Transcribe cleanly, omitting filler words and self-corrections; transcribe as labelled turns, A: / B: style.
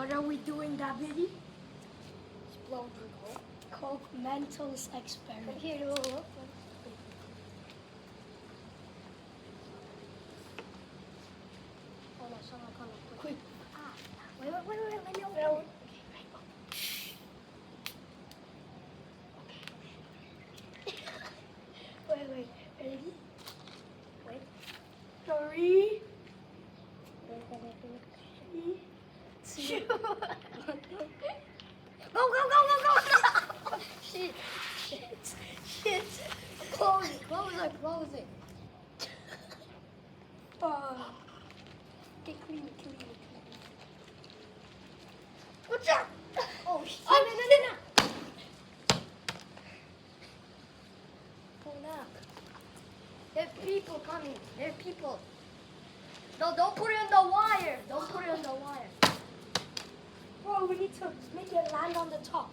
A: What are we doing, Davidi?
B: Exploding coke.
A: Coke Mental's experiment.
B: Here, look. Oh no, someone coming quick.
A: Quick.
B: Ah, wait, let me open
A: No.
B: it.
A: Wait, ready?
B: Wait.
A: 3,
B: Two. Go. Shit. Close it.
A: Get clean.
B: What's up? Oh, shit.
A: Oh,
B: No. Oh, no. There are people coming. No, don't put it on the wire.
A: Bro, we need to make it land on the top.